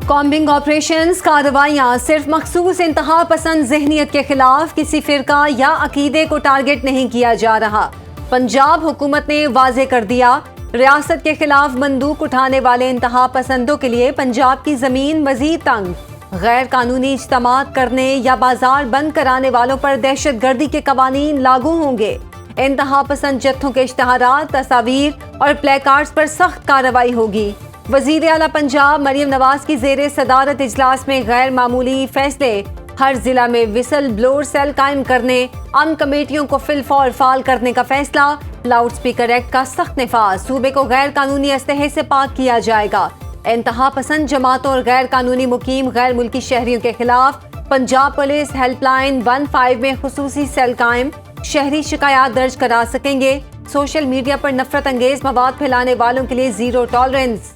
Combing operations कार्रवाइयाँ सिर्फ मखसूस इंतहा पसंद जहनीत के खिलाफ किसी फिरका या अकीदे को टारगेट नहीं किया जा रहा। पंजाब हुकूमत ने वाजे कर दिया, रियासत के खिलाफ बंदूक उठाने वाले इंतहा पसंदों के लिए पंजाब की जमीन मजीद तंग। गैर कानूनी इज्तिमात करने या बाजार बंद कराने वालों पर दहशत गर्दी के कवानीन लागू होंगे। इंतहा पसंद जत्थों के इश्तहारात, तस्वीर और प्लेकार्ड्स पर सख्त कार्रवाई होगी। वजीर आला पंजाब मरियम नवाज की जेर सदारत इजलास में गैर मामूली फैसले। हर जिला में विसल ब्लोअर सेल कायम करने, अमन कमेटियों को फिलफौर फाल करने का फैसला। लाउड स्पीकर एक्ट का सख्त निफाज, सूबे को गैर कानूनी असलहे से पाक किया जाएगा। इंतहा पसंद जमातों और गैर कानूनी मुकीम गैर मुल्की शहरियों के खिलाफ पंजाब पुलिस हेल्पलाइन 15 में खुसूसी सेल कायम, शहरी शिकायत दर्ज करा सकेंगे। सोशल मीडिया पर नफरत अंगेज मवाद फैलाने वालों के लिए जीरो टॉलरेंस।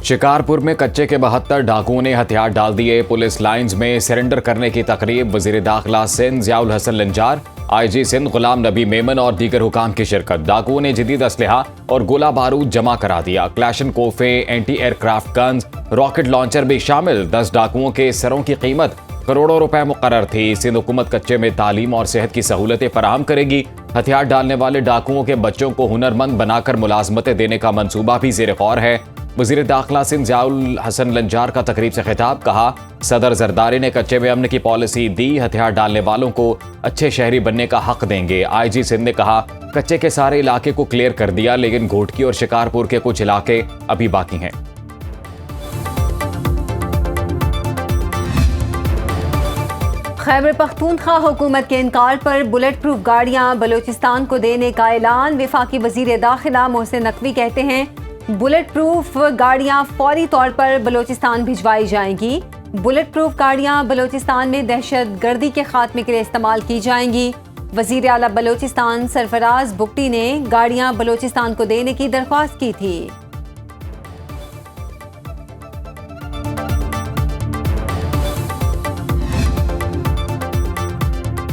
शिकारपुर में कच्चे के 72 डाकुओं ने हथियार डाल दिए। पुलिस लाइंस में सरेंडर करने की तकरीब, वजीर दाखिला सिंध ज़ियाउल हसन लंजार, IG सिंध गुलाम नबी मेमन और दीगर हुकाम की शिरकत। डाकुओं ने जदीद असलहा और गोला बारूद जमा करा दिया। Kalashnikovs, anti aircraft guns, rocket launcher भी शामिल। 10 डाकुओं के सरों की कीमत करोड़ों रुपए मुकर्रर थी। सिंध हुकूमत कच्चे में तालीम और सेहत की सहूलतें फराहम करेगी। हथियार डालने वाले डाकुओं के बच्चों को हुनरमंद बनाकर मुलाजमतें देने का मंसूबा भी ज़ेर गौर है। वज़ीर दाखिला सिंध ज़ियाउल हसन लंजार का तकरीब से खिताब, कहा सदर जरदारी ने कच्चे में अमन की पॉलिसी दी, हथियार डालने वालों को अच्छे शहरी बनने का हक देंगे। IG सिंध ने कहा कच्चे के सारे इलाके को क्लियर कर दिया, लेकिन घोटकी और शिकारपुर के कुछ इलाके अभी बाकी हैं। खैबर पख्तूनख्वा हुकूमत के इनकार पर बुलेट प्रूफ गाड़ियां बलोचिस्तान को देने का ऐलान। वफाकी वजीर दाखिला मोहसिन नकवी कहते हैं बुलेट प्रूफ गाड़ियां फौरी तौर पर बलोचिस्तान भिजवाई जाएंगी। बुलेट प्रूफ गाड़ियां बलोचिस्तान में दहशत गर्दी के खात्मे के लिए इस्तेमाल की जाएंगी। वजीर आला बलोचिस्तान सरफराज बुगटी ने गाड़ियां बलोचिस्तान को देने की दरख्वास्त की थी।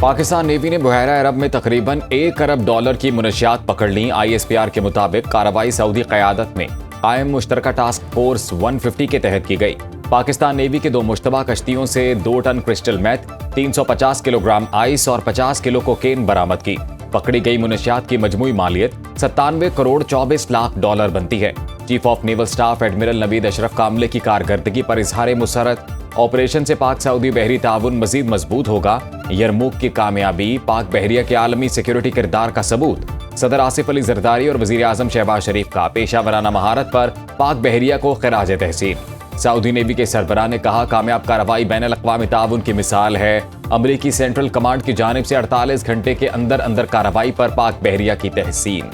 पाकिस्तान नेवी ने बहरा अरब में तकरीबन $1 अरब की मुनशियात पकड़ ली। ISPR के मुताबिक कार्रवाई सऊदी क़यादत में कायम मुश्तरका टास्क फोर्स 150 के तहत की गई। पाकिस्तान नेवी के 2 मुश्तबा कश्तियों से 2 ton crystal meth, 350 kilogram ice और 50 किलो कोकेन बरामद की। पकड़ी गई मुनशियात की मजमूई मालियत 97 करोड़ 24 लाख डॉलर बनती है। Chief of naval staff admiral Naveed Ashraf का अमले की कारकर्दगी पर इजहार मुसरत। ऑपरेशन से पाक सऊदी बहरी ताउन मजीद मजबूत होगा। यरमूक की कामयाबी पाक बहरिया के आलमी सिक्योरिटी किरदार का सबूत। सदर आसिफ अली जरदारी और वजीर आजम शहबाज शरीफ का पेशा वराना महारत पर पाक बहरिया को खिराज तहसीन। सऊदी नेवी के सरबराह ने कहा कामयाब कार्रवाई बैनुल अक़वामी ताउन की मिसाल है। अमरीकी सेंट्रल कमांड की जानिब से 48 घंटे के अंदर अंदर कार्रवाई पर पाक बहरिया की तहसीन।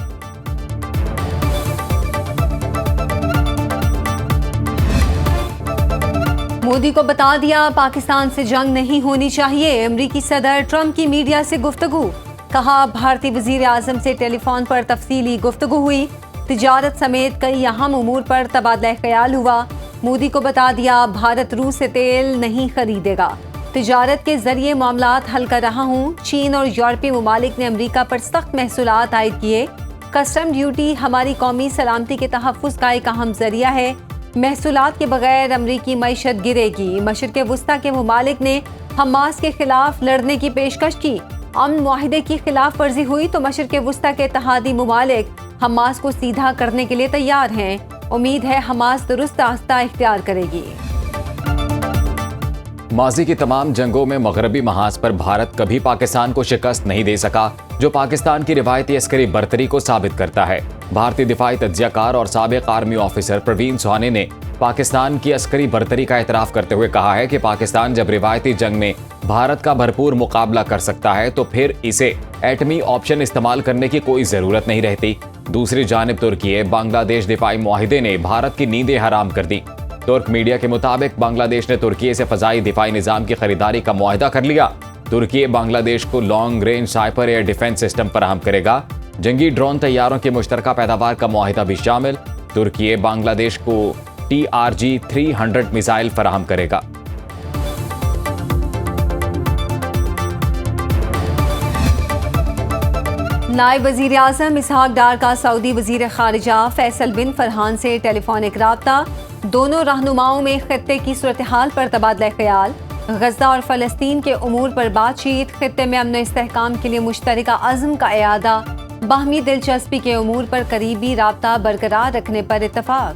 मोदी को बता दिया पाकिस्तान से जंग नहीं होनी चाहिए। अमरीकी सदर ट्रंप की मीडिया से गुफ्तगू, कहा भारतीय वजीर आजम से टेलीफोन पर तफसीली गुफ्तगू हुई। तिजारत समेत कई अहम उमूर पर तबादला ख्याल हुआ। मोदी को बता दिया भारत रूस से तेल नहीं खरीदेगा। तिजारत के जरिए मामलात हल कर रहा हूँ। चीन और यूरोपीय ममालिक ने अमरीका पर सख्त महसूलात आयद किए। कस्टम ड्यूटी हमारी कौमी सलामती के तहफ़्फ़ुज़ का एक अहम जरिया है। महसूलात के बगैर अमरीकी मईशत गिरेगी। मशरिक़ वुस्ता के ममालिक ने हमास के खिलाफ लड़ने की पेशकश की। अमन मुआहिदे की खिलाफ वर्जी हुई तो मशरिक़ वुस्ता के इत्तेहादी ममालिक हमास को सीधा करने के लिए तैयार हैं। उम्मीद है हमास दुरुस्त रास्ता इख्तियार करेगी। माजी की तमाम जंगों में मगरबी महाज पर भारत कभी पाकिस्तान को शिकस्त नहीं दे सका, जो पाकिस्तान की रिवायती अस्करी बर्तरी को साबित करता है। भारतीय दिफाई तज्जियाकार और साबिक आर्मी ऑफिसर प्रवीण सुहाने ने पाकिस्तान की अस्करी बर्तरी का एतराफ़ करते हुए कहा है कि पाकिस्तान जब रिवायती जंग में भारत का भरपूर मुकाबला कर सकता है तो फिर इसे एटमी ऑप्शन इस्तेमाल करने की कोई ज़रूरत नहीं रहती। दूसरी जानिब तुर्की बांग्लादेश दिफाई मुआहिदे ने भारत की नींदें हराम कर दी। तुर्क मीडिया के मुताबिक बांग्लादेश ने तुर्की से फ़ज़ाई दिफाई निज़ाम की खरीदारी का मुआहिदा कर लिया। तुर्की बांग्लादेश को long range Siper air defence system फराहम करेगा। जंगी ड्रोन तैयारों की मुश्तरका पैदावार का मुआहिदा भी शामिल। तुर्की बांग्लादेश को TRG-300 मिसाइल फराहम करेगा। नायब वजीर आज़म इसहाक डार का सऊदी वजीर खारिजा फैसल बिन फरहान से टेलीफोनिक राब्ता। दोनों रहनुमाओं में खित्ते की सूरत हाल पर तबादला ख्याल, गजा और फलस्तीन के उमूर पर बातचीत, खित्ते में अमन इस्तेहकाम के लिए मुश्तरका अज़्म का इयादा, बाहमी दिलचस्पी के उमूर पर करीबी राब्ता बरकरार रखने पर इत्तफाक।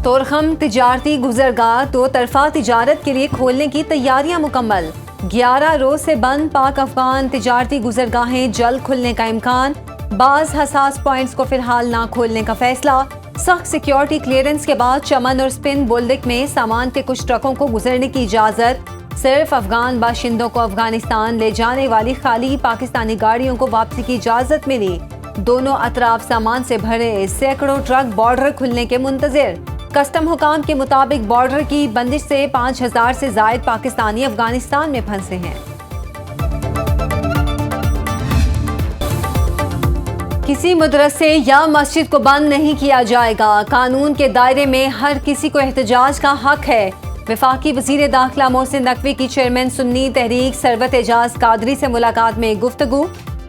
तोरखम तिजारती गुजरगाह दो तरफा तिजारत के लिए खोलने की तैयारियां मुकम्मल, 11 रोज से बंद पाक अफगान तिजारती गुजरगाहें जल्द खुलने का इम्कान, बाज हसास पॉइंट्स को फिलहाल ना खोलने का फैसला। सख्त सिक्योरिटी क्लियरेंस के बाद चमन और स्पिन बुल्दिक में सामान के कुछ ट्रकों को गुजरने की इजाजत, सिर्फ अफगान बाशिंदों को अफगानिस्तान ले जाने वाली खाली पाकिस्तानी गाड़ियों को वापसी की इजाजत मिली। दोनों अतराफ सामान से भरे सैकड़ों ट्रक बॉर्डर खुलने के मुंतजिर। कस्टम हुकाम के मुताबिक बॉर्डर की बंदिश से 5000 से जायद पाकिस्तानी अफगानिस्तान में फंसे हैं। किसी मदरसे या मस्जिद को बंद नहीं किया जाएगा, कानून के दायरे में हर किसी को एहतजाज का हक है। वफाकी वजीर दाखिला मोहसिन नकवी की चेयरमैन सुन्नी तहरीक सरवत एजाज कादरी से मुलाकात में गुफ्तगू।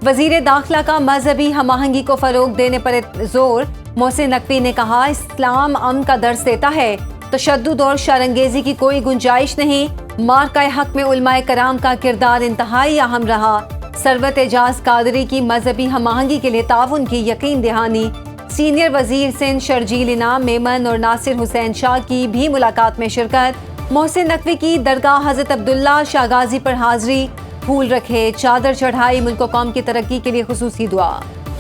वजीर दाखिला का मजहबी हमआहंगी को फरोग देने पर जोर। मोहसिन नकवी ने कहा, इस्लाम अमन का दर्स देता है, तशद्दुद और शरंगेजी की कोई गुंजाइश नहीं। मार्का हक में उलमाए कराम का किरदार इंतहाई अहम रहा। सरवत एजाज कादरी की मजहबी हमआहंगी के लिए ताउन की यकीन दहानी। सीनियर वजीर सिंध शर्जील इनाम मेमन और नासिर हुसैन शाह की भी मुलाकात में शिरकत। मोहसिन नकवी की दरगाह हजरत अब्दुल्ला शाहगाजी पर हाजिरी, फूल रखे, चादर चढ़ाई, मुल्क कौम की तरक्की के लिए खुसूसी दुआ।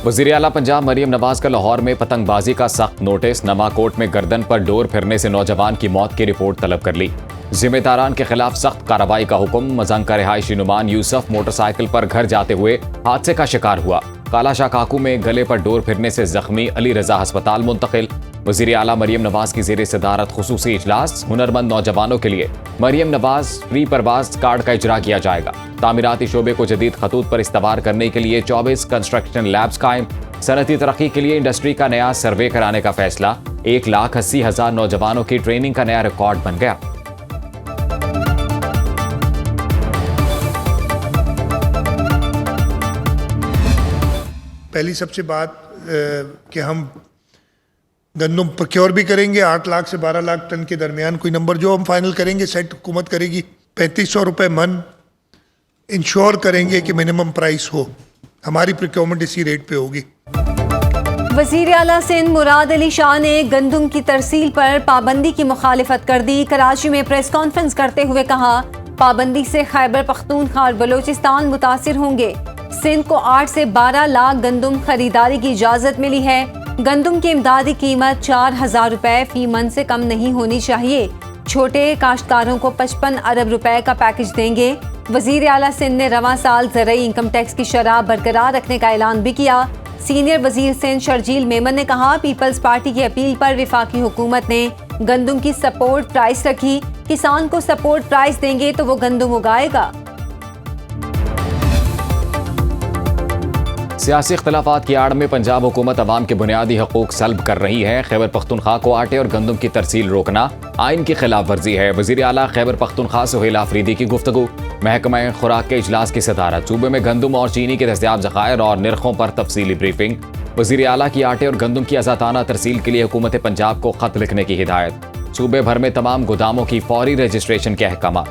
वज़ीर आला पंजाब मरियम नवाज का लाहौर में पतंगबाजी का सख्त नोटिस, नमाकोट में गर्दन पर डोर फिरने से नौजवान की मौत की रिपोर्ट तलब कर ली। जिम्मेदारान के खिलाफ सख्त कार्रवाई का हुक्म। मजंग का रिहायशी नुमान यूसुफ मोटरसाइकिल पर घर जाते हुए हादसे का शिकार हुआ। कालाशाह काकू में गले पर डोर फिरने से जख्मी, अली रजा अस्पताल मुंतकिल। वज़ीर आला मरियम नवाज की ज़ेर सदारत खुसूसी इजलास। हुनरमंद नौजवानों के लिए मरियम नवाज फ्री परवाज कार्ड का इजरा किया जाएगा। तामीराती शोबे को जदीद खतूत पर इस्तवार करने के लिए 24 कंस्ट्रक्शन लैब्स कायम। सनती तरक्की के लिए इंडस्ट्री का नया सर्वे कराने का फैसला। 1,80,000 नौजवानों की ट्रेनिंग का नया रिकॉर्ड बन गया। पहली सबसे बात कि हम गंदम प्रोक्योर भी करेंगे 8 लाख से 12 लाख टन के दरमियान कोई नंबर जो हम फाइनल करेंगे सेट हुकूमत करेगी। 3500 रुपये मन इंश्योर करेंगे कि मिनिमम प्राइस हो। हमारी प्रोक्योरमेंट इसी रेट पे होगी। वज़ीर आला सिंध मुराद अली शाह ने गंदम की तरसील पर पाबंदी की मुखालिफत कर दी। कराची में प्रेस कॉन्फ्रेंस करते हुए कहा, पाबंदी से खैबर पख्तूनख्वा और बलोचिस्तान मुतासिर होंगे। सिंध को 8 से 12 लाख गंदम खरीदारी की इजाज़त मिली है। गंदम की इमदादी कीमत 4,000 रुपए फी मन से कम नहीं होनी चाहिए। छोटे काश्तकारों को 55 अरब रुपए का पैकेज देंगे। वज़ीर आला सिंध ने रवां साल ज़रई इनकम टैक्स की शरह बरकरार रखने का ऐलान भी किया। सीनियर वजीर सिंध शर्जील मेमन ने कहा, पीपल्स पार्टी की अपील पर वफाकी हुकूमत ने गंदम की सपोर्ट प्राइस रखी। किसान को सपोर्ट प्राइस देंगे तो वो गंदम उगाएगा। सियासी इख्तलाफात की आड़ में पंजाब हुकूमत अवाम के बुनियादी हकूक सल्ब कर रही है। खैबर पख्तूनख्वा को आटे और गंदम की तरसील रोकना आइन की खिलाफ वर्जी है। वज़ीर आला खैबर पख्तूनख्वा सुहेल आफरीदी की गुफ्तगू। महकमा खुराक के इजलास की सदारत। सूबे में गंदम और चीनी के दस्तयाब ज़खायर और निर्खों पर तफसीली ब्रीफिंग। वज़ीर आला की आटे और गंदम की आज़ादाना तरसील के लिए हुकूमत पंजाब को खत लिखने की हिदायत। सूबे भर में तमाम गोदामों की फौरी रजिस्ट्रेशन के अहकाम।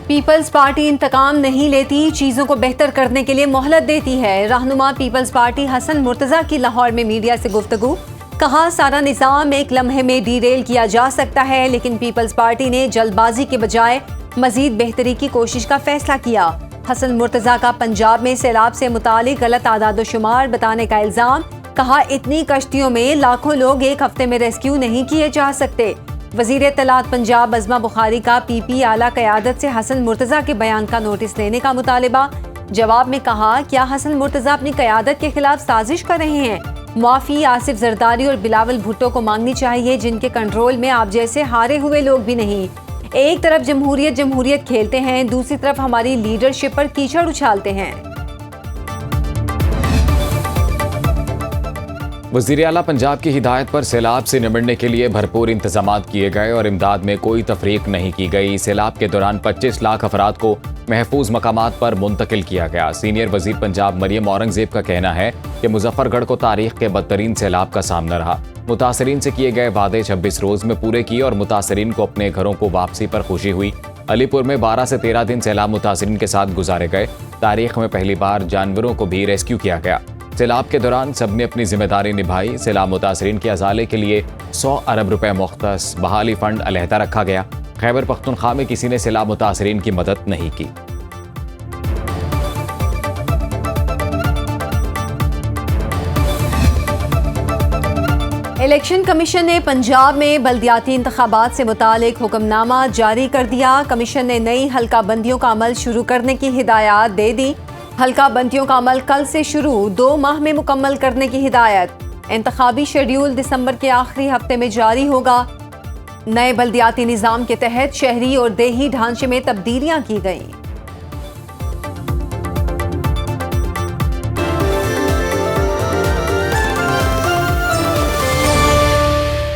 पीपल्स पार्टी इंतकाम नहीं लेती, चीज़ों को बेहतर करने के लिए मोहलत देती है। रहनुमा पीपल्स पार्टी हसन मुर्तज़ा की लाहौर में मीडिया से गुफ्तगू। कहा, सारा निज़ाम एक लम्हे में डीरेल किया जा सकता है, लेकिन पीपल्स पार्टी ने जल्दबाजी के बजाय मजीद बेहतरी की कोशिश का फैसला किया। हसन मुर्तज़ा का पंजाब में सैलाब से मुतालिक गलत आदाद शुमार बताने का इल्ज़ाम। कहा, इतनी कश्तियों में लाखों लोग एक हफ्ते में रेस्क्यू नहीं किए जा सकते। वज़ीर इत्तलात पंजाब अज़मा बुखारी का पीपी आला क़यादत से हसन मुर्तज़ा के बयान का नोटिस लेने का मुतालिबा। जवाब में कहा, क्या हसन मुर्तज़ा अपनी क़यादत के खिलाफ साजिश कर रहे हैं? मुआफ़ी आसिफ जरदारी और बिलावल भुट्टो को मांगनी चाहिए, जिनके कंट्रोल में आप जैसे हारे हुए लोग भी नहीं। एक तरफ जमहूरियत खेलते हैं, दूसरी तरफ हमारी लीडरशिप पर कीचड़ उछालते हैं। वज़ीर आला पंजाब की हिदायत पर सैलाब से निपटने के लिए भरपूर इंतजाम किए गए और इमदाद में कोई तफरीक नहीं की गई। सैलाब के दौरान 25 लाख अफराद को महफूज मकामात पर मुंतकिल किया गया। सीनियर वज़ीर पंजाब मरियम औरंगजेब का कहना है कि मुजफ्फरगढ़ को तारीख के बदतरीन सैलाब का सामना रहा। मुतासरीन से किए गए वादे 26 रोज़ में पूरे किए और मुतासरीन को अपने घरों को वापसी पर खुशी हुई। अलीपुर में 12 से 13 दिन सैलाब मुतासरीन के साथ गुजारे गए। तारीख में पहली बार जानवरों को भी रेस्क्यू किया गया। सैलाब के दौरान सबने अपनी जिम्मेदारी निभाई। सैलाब मुतासरीन के अजाले के लिए 100 अरब रुपए मुख्तस बहाली फंड अलहदा रखा गया। खैबर पख्तूनख्वा में किसी ने सैलाब मुतासरीन की मदद नहीं की। इलेक्शन कमीशन ने पंजाब में बल्दियाती इंतखाबात से मुतालिक हुक्मनामा जारी कर दिया। कमीशन ने नई हल्का बंदियों का अमल शुरू करने की हिदायत दे दी। हल्का बंदियों का अमल कल से शुरू 2 माह में मुकम्मल करने की हिदायत। इंतखाबी शेड्यूल दिसंबर के आखिरी हफ्ते में जारी होगा। नए बल्दियाती निज़ाम के तहत शहरी और देही ढांचे में तब्दीलियां की गई।